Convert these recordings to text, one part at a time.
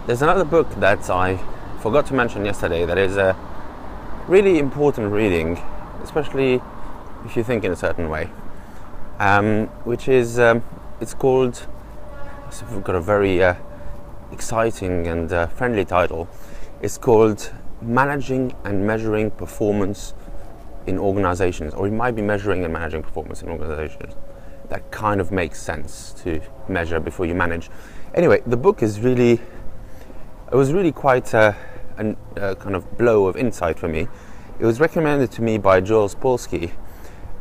There's another book that I forgot to mention yesterday that is a really important reading, especially if you think in a certain way, which is, it's called, it's got a very exciting and friendly title. It's called Managing and Measuring Performance in Organizations, or it might be Measuring and Managing Performance in Organizations. That kind of makes sense, to measure before you manage. Anyway, the book is really, it was really quite a kind of blow of insight for me. It was recommended to me by Joel Spolsky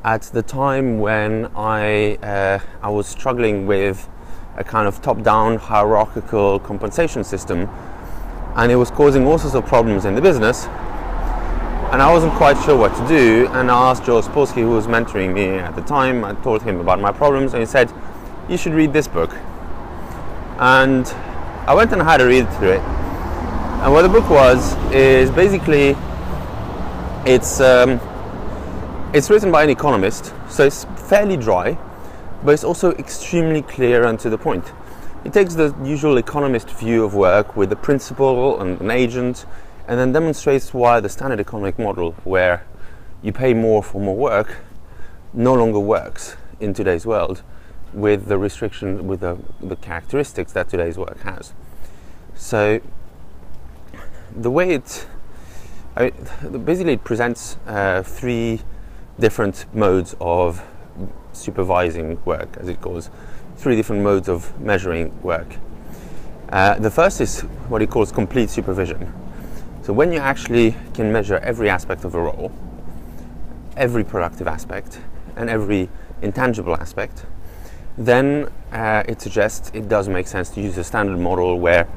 at the time when I was struggling with a kind of top-down hierarchical compensation system, and it was causing all sorts of problems in the business, and I wasn't quite sure what to do. And I asked Joel Spolsky, who was mentoring me at the time. I told him about my problems, and he said, "You should read this book." And I went and had a read through it. And what the book is basically, it's written by an economist, so it's fairly dry, but it's also extremely clear and to the point. It takes the usual economist view of work with the principal and an agent, and then demonstrates why the standard economic model, where you pay more for more work, no longer works in today's world with the restrictions, with the characteristics that today's work has. So the way basically it presents three different modes of supervising work, as it calls, three different modes of measuring work. The first is what he calls complete supervision. So when you actually can measure every aspect of a role, every productive aspect, and every intangible aspect, then it suggests it does make sense to use a standard model where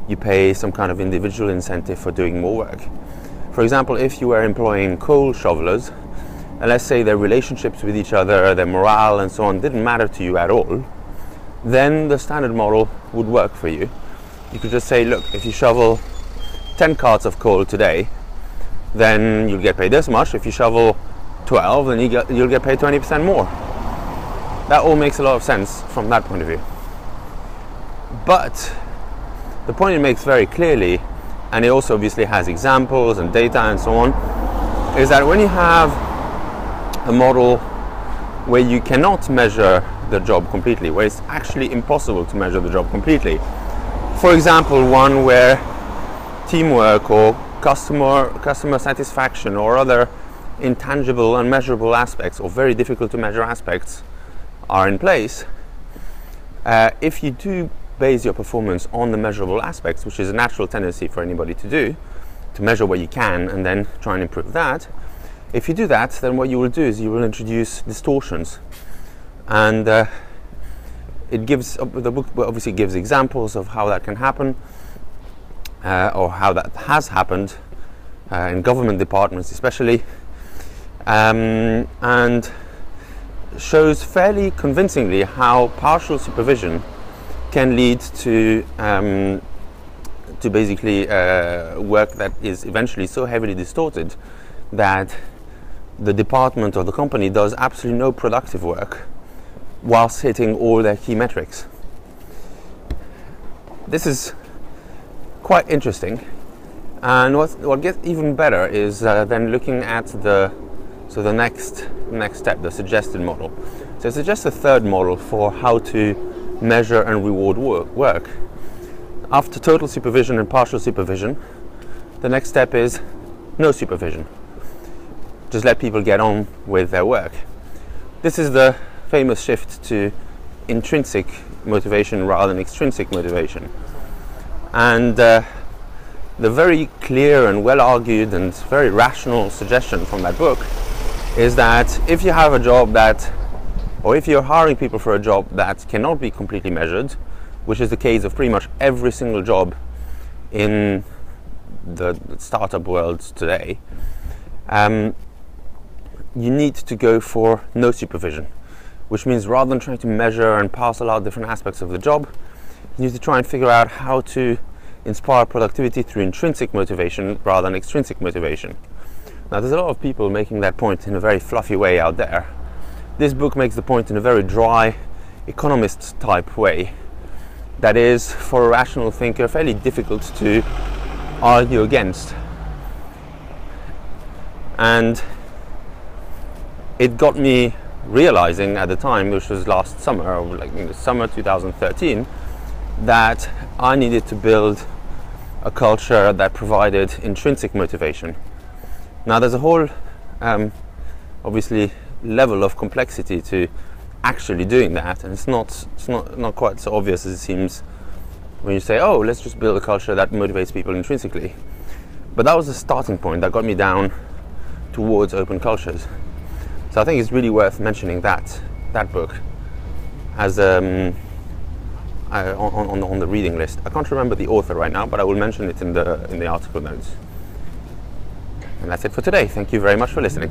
you pay some kind of individual incentive for doing more work. For example, if you were employing coal shovelers, and let's say their relationships with each other, their morale and so on didn't matter to you at all, then the standard model would work for you. You could just say, look, if you shovel 10 carts of coal today, then you'll get paid this much. If you shovel 12, then you'll get paid 20% more. That all makes a lot of sense from that point of view. But the point it makes very clearly, and it also obviously has examples and data and so on, is that when you have a model where you cannot measure the job completely, where it's actually impossible to measure the job completely, for example, one where teamwork or customer satisfaction or other intangible, unmeasurable aspects, or very difficult to measure aspects, are in place, if you do base your performance on the measurable aspects, which is a natural tendency for anybody to do, to measure what you can and then try and improve that, if you do that, then what you will do is you will introduce distortions. And it gives, the book obviously gives examples of how that can happen, or how that has happened in government departments especially, and shows fairly convincingly how partial supervision can lead to basically work that is eventually so heavily distorted that the department or the company does absolutely no productive work whilst hitting all their key metrics. This is quite interesting, and what gets even better is then looking at the next step, the suggested model. So it suggests a third model for how to measure and reward work. After total supervision and partial supervision, the next step is no supervision. Just let people get on with their work. This is the famous shift to intrinsic motivation rather than extrinsic motivation. And the very clear and well argued and very rational suggestion from that book is that if you have a job that, or if you're hiring people for a job that cannot be completely measured, which is the case of pretty much every single job in the startup world today, you need to go for no supervision, which means rather than trying to measure and parcel out different aspects of the job, you need to try and figure out how to inspire productivity through intrinsic motivation rather than extrinsic motivation. Now, there's a lot of people making that point in a very fluffy way out there. This book makes the point in a very dry, economist type way, that is, for a rational thinker, fairly difficult to argue against. And it got me realizing at the time, which was last summer, or like in the summer 2013, that I needed to build a culture that provided intrinsic motivation. Now there's a whole obviously level of complexity to actually doing that, and it's not quite so obvious as it seems when you say, oh, let's just build a culture that motivates people intrinsically. But that was the starting point that got me down towards open cultures. So I think it's really worth mentioning that book as on the reading list. I can't remember the author right now, but I will mention it in the article notes. And that's it for today. Thank you very much for listening.